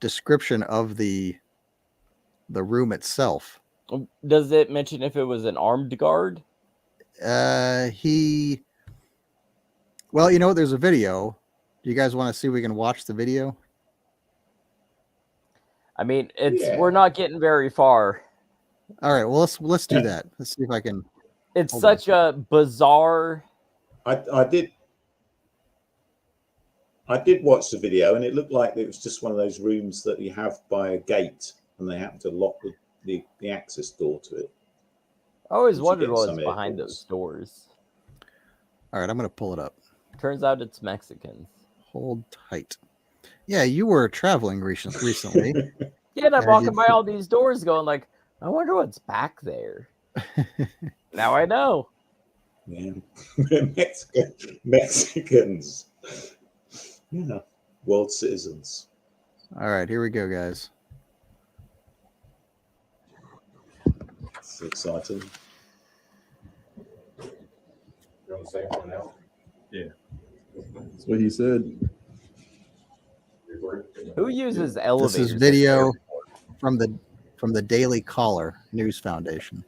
description of the room itself. Does it mention if it was an armed guard? Well, you know, there's a video. Do you guys want to see if we can watch the video? I mean, Yeah. we're not getting very far. All right. Well, let's do that. Let's see if I can. It's Hold such a bizarre. I did watch the video, and it looked like it was just one of those rooms that you have by a gate, and they happen to lock the access door to it. I always You wondered get what was some behind airports. those doors. All right. I'm going to pull it up. Turns out it's Mexicans. Hold tight. Yeah, you were traveling recently. Yeah, and I'm Or walking you- by all these doors going like, I wonder what's back there. Now I know. Yeah, Mexicans. Yeah, world citizens. All right. Here we go, guys. It's exciting. You're on the same one now? Yeah. That's what he said. Who uses This elevators? is at video airports? from the Daily Caller News Foundation.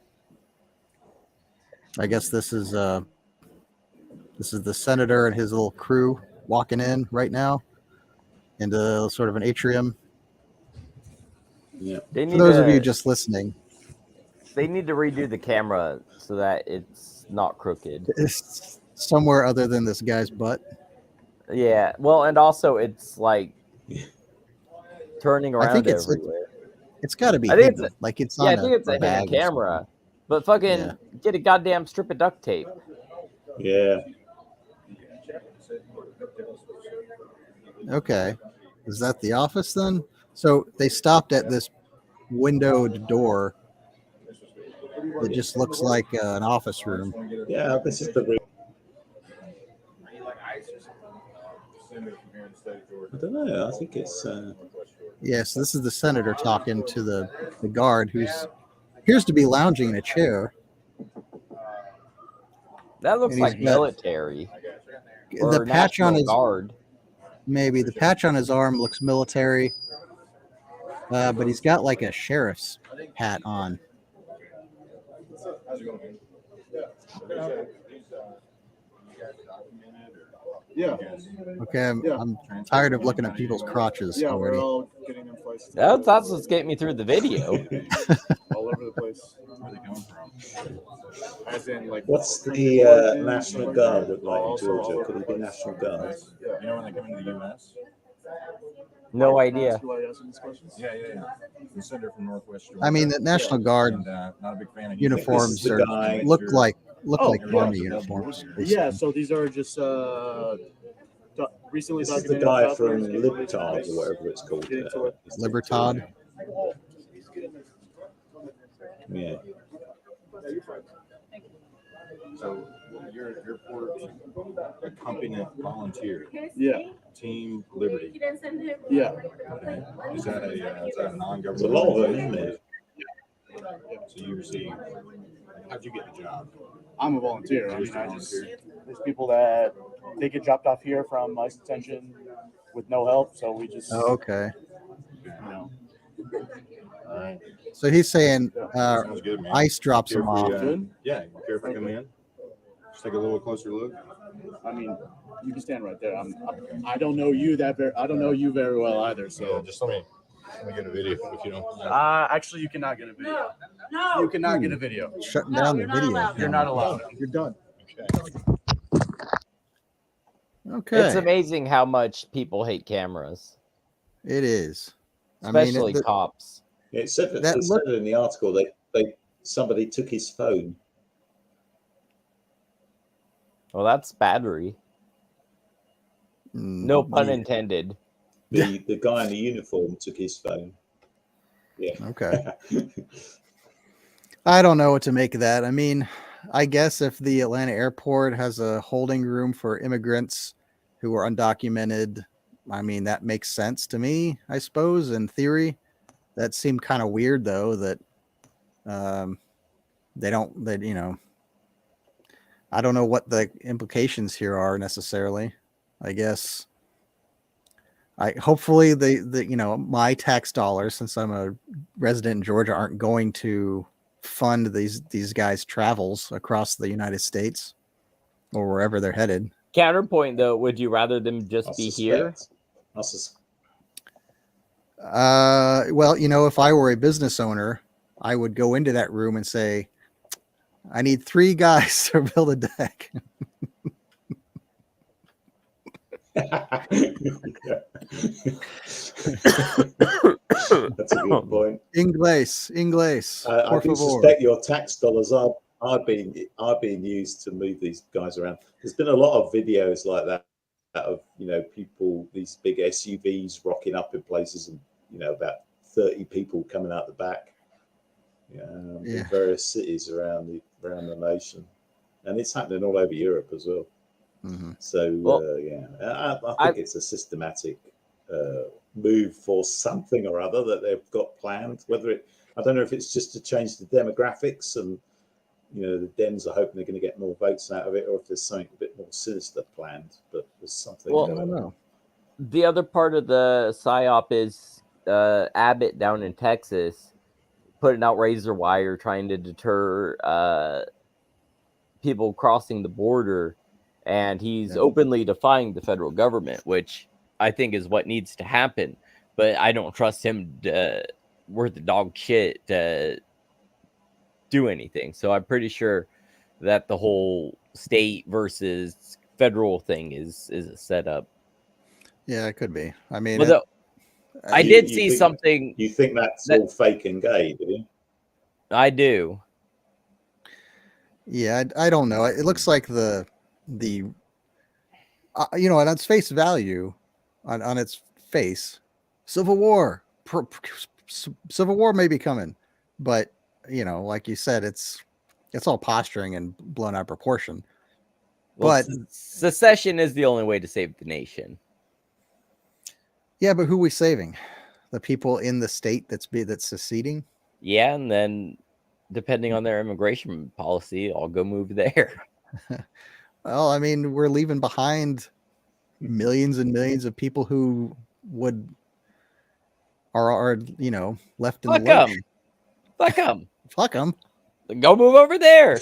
I guess this is the senator and his little crew walking in right now into sort of an atrium. Yeah, They For need those to, of you just listening, they need to redo the camera so that it's not crooked. it's somewhere other than this guy's butt. Yeah, well, and also it's like turning I around think it's everywhere. it's got to be I think hidden. Like it's Yeah, I on think it's a hidden bag or something. camera. But fucking Yeah. get a goddamn strip of duct tape. yeah. Okay, is that the office then? So they stopped at this windowed door. It just looks like an office room. Yeah, this is the room. I don't know. I think it's. Yes, this is the senator talking to the guard who appears to be lounging in a chair. That looks And he's like got- military. Or The patch on National his guard. maybe the patch on his arm looks military, but he's got like a sheriff's hat on. Yeah. Okay, I'm Yeah. tired of looking at people's crotches Yeah, we're already. all getting them placed That's what's getting me through the video. all over the place. Where are they coming from? As in, like, What's country the origin, National like Guard that. look like in Also all Georgia? over Could the it be place. National Guard? Yeah. You know when they come into the U.S.? No Can I idea. ask you why you're asking these questions? Yeah. The senator from Northwest Georgia. I mean, the National Guard And, not a big fan of uniforms the are guy- look like Oh, like yeah. army uniforms. Yeah, so these are just recently This is the documented guy South from Koreans getting Libtard placed. or whatever it's called. Getting to it. Libertad. Yeah. So you're a company volunteer, Yeah, Team Liberty. yeah. Okay. Is that a non-government? There's a lot of them, isn't there? So you receive. How'd you get the job? I'm a volunteer. I mean, there's people that they get dropped off here from ICE detention with no help, so we just, Oh, okay. you know. So he's saying Sounds good, man. ICE drops Care him if we, off. Good. Yeah, you care if I come in? Just take a little closer look. I mean, you can stand right there. I don't know you I don't know you very well either. So just let me get a video if you don't. actually, you cannot get a video. No, you cannot get a video. Shutting down the video. You're not allowed. You're done. Okay. Okay. It's amazing how much people hate cameras, It is. especially cops. It said That it look- said in the article that somebody took his phone. Well, that's battery. No pun intended. The guy in the uniform took his phone. Yeah. Okay. I don't know what to make of that. I mean, I guess if the Atlanta airport has a holding room for immigrants who are undocumented, I mean, that makes sense to me, I suppose, in theory. That seemed kind of weird, though, that they don't, that, you know, I don't know what the implications here are necessarily. I guess hopefully the you know, my tax dollars, since I'm a resident in Georgia, aren't going to fund these guys' travels across the United States or wherever they're headed. Counterpoint, though, would you rather them just be here? Well, you know, if I were a business owner, I would go into that room and say, I need 3 guys to build a deck. That's a good point. Inglés. I do suspect your tax dollars are being used to move these guys around. There's been a lot of videos like that of, you know, people, these big SUVs rocking up in places, and, you know, about 30 people coming out the back, in various cities around the nation, and it's happening all over Europe as well. Mm-hmm. So I think it's a systematic move for something or other that they've got planned. I don't know if it's just to change the demographics, and, you know, the Dems are hoping they're going to get more votes out of it, or if there's something a bit more sinister planned. But there's something. Well, I don't know. The other part of the psyop is Abbott down in Texas putting out razor wire trying to deter people crossing the border, and he's openly defying the federal government, which I think is what needs to happen. But I don't trust him worth the dog shit to do anything. So I'm pretty sure that the whole state versus federal thing is a setup. Yeah, it could be. I mean, I did see something. You think that's all fake and gay, do you? I do. Yeah, I don't know. It looks like the you know, on its face value, on its face, Civil War may be coming, but, you know, like you said, it's all posturing and blown out of proportion. Well, but secession is the only way to save the nation. Yeah, but who are we saving? The people in the state that's seceding? Yeah, and then depending on their immigration policy, I'll go move there. Well, I mean, we're leaving behind millions and millions of people who are you know, left in the lurch. Fuck them. Fuck them. Go move over there.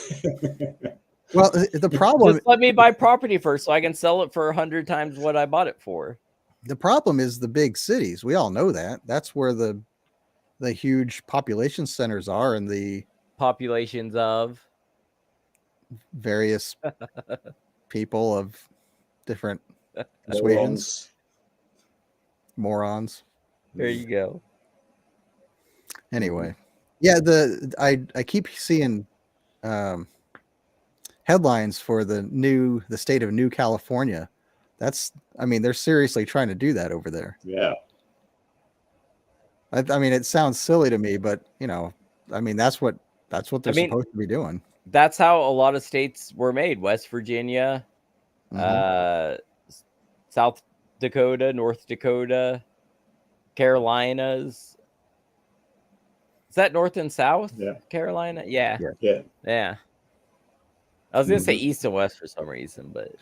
Well, the problem, just let me buy property first so I can sell it for 100 times what I bought it for. The problem is the big cities. We all know that. That's where the huge population centers are, and the populations of various people of different persuasions. Morons. There you go. Anyway, yeah, I keep seeing headlines for the state of New California. I mean, they're seriously trying to do that over there. Yeah. I mean, it sounds silly to me, but, you know, I mean, that's what they're supposed to be doing. That's how a lot of states were made. West Virginia, South Dakota, North Dakota, Carolinas. Is that North and South? Yeah. Carolina? Yeah. Yeah. I was going to say East and West for some reason, but...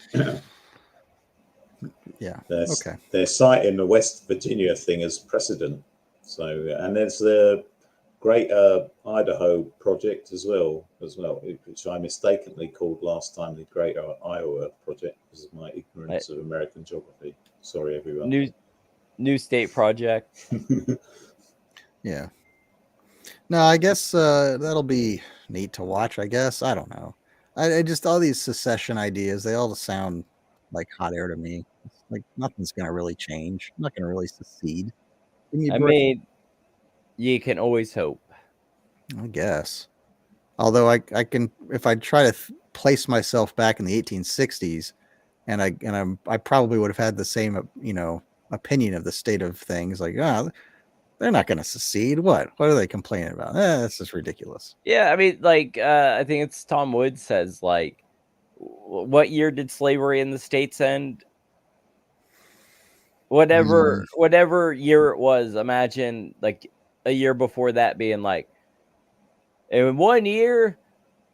Yeah. They're citing the West Virginia thing as precedent. So, and there's the Greater Idaho project as well, which I mistakenly called last time the Greater Iowa project because of my ignorance of American geography. Sorry, everyone. New state project. Yeah. No, I guess that'll be neat to watch. I guess I don't know. I just all these secession ideas. They all sound like hot air to me. It's like nothing's gonna really change. I'm not gonna really secede. Give me a I break, mean, you can always hope. I guess. Although I can, if I try to place myself back in the 1860s, and I probably would have had the same opinion of the state of things. Like, they're not going to secede. What are they complaining about? That's just ridiculous. Yeah, I mean, like, I think it's Tom Woods says, like, what year did slavery in the States end? Whatever year it was, imagine, like, a year before that being like, in 1 year,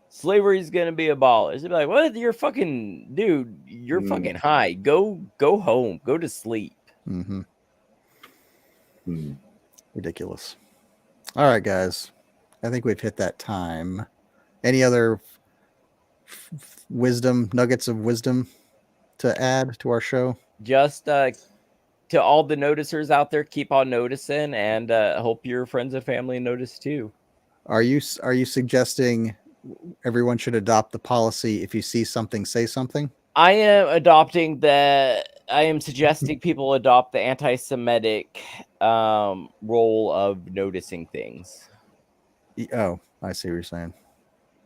slavery's going to be abolished. They'd be like, what? You're fucking, dude, you're fucking high. Go home. Go to sleep. Mm-hmm. Ridiculous. All right, guys. I think we've hit that time. Any other nuggets of wisdom to add to our show? Just to all the noticers out there, keep on noticing, and hope your friends and family notice too. Are you suggesting everyone should adopt the policy, if you see something, say something? I am suggesting people adopt the anti-Semitic role of noticing things. Oh, I see what you're saying.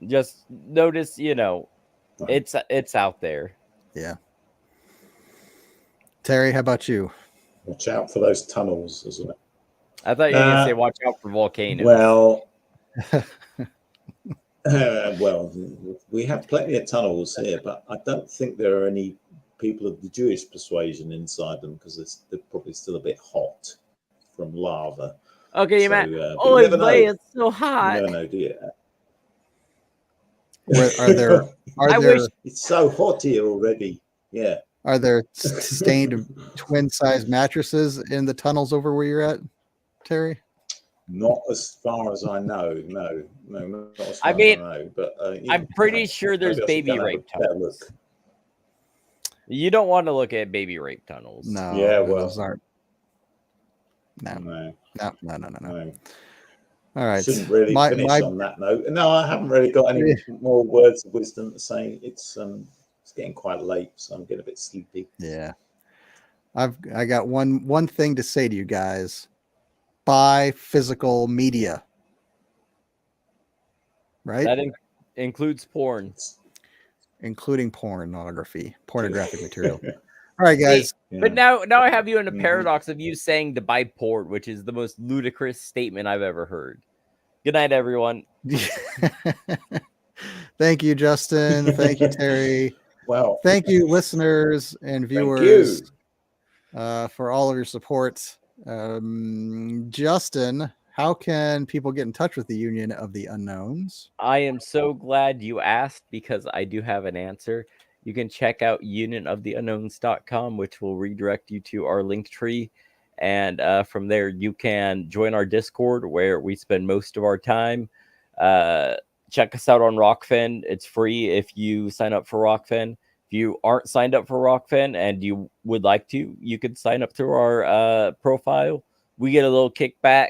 Just notice, it's out there. Yeah. Terry, how about you? Watch out for those tunnels, isn't it? I thought you were going to say watch out for volcanoes. Well, we have plenty of tunnels here, but I don't think there are any people of the Jewish persuasion inside them because they're probably still a bit hot from lava. Okay, so, Matt. It's so hot. You never know, do you? It's so hot here already. Yeah. Are there stained twin-size mattresses in the tunnels over where you're at, Terry? Not as far as I know. No, not as far as I know. But I'm pretty sure there's baby rape tunnels. You don't want to look at baby rape tunnels. No. Yeah, well, those aren't. No. All right. Shouldn't really finish on that note. No, I haven't really got any more words of wisdom to say. It's getting quite late, so I'm getting a bit sleepy. Yeah. I got one thing to say to you guys. Buy physical media. Right? That includes porn. Including pornographic material. All right, guys. But now I have you in a paradox of you saying to buy porn, which is the most ludicrous statement I've ever heard. Good night, everyone. Thank you, Justin. Thank you, Terry. Well, thank you, listeners and viewers, for all of your support. Justin, how can people get in touch with the Union of the Unknowns? I am so glad you asked because I do have an answer. You can check out unionoftheunknowns.com, which will redirect you to our Linktree. And from there, you can join our Discord where we spend most of our time. Check us out on Rokfin. It's free if you sign up for Rokfin. If you aren't signed up for Rokfin and you would like to, you could sign up through our profile. We get a little kickback.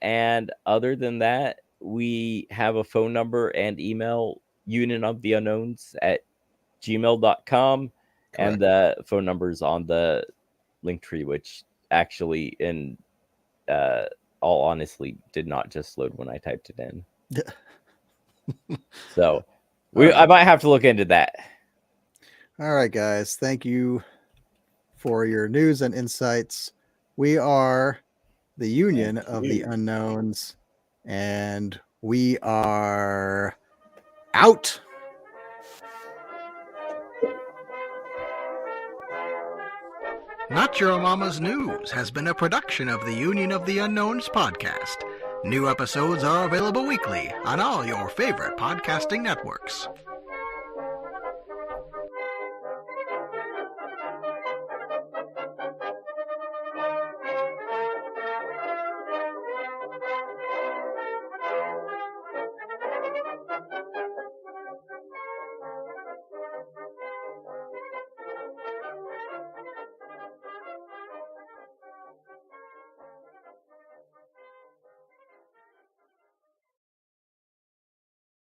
And other than that, we have a phone number and email, unionoftheunknowns@gmail.com. And the phone number's on the Linktree, which actually, in all honestly, did not just load when I typed it in. So I might have to look into that. All right, guys. Thank you for your news and insights. We are the Union of the Unknowns, and we are out. Not Your Mama's News has been a production of the Union of the Unknowns podcast. New episodes are available weekly on all your favorite podcasting networks.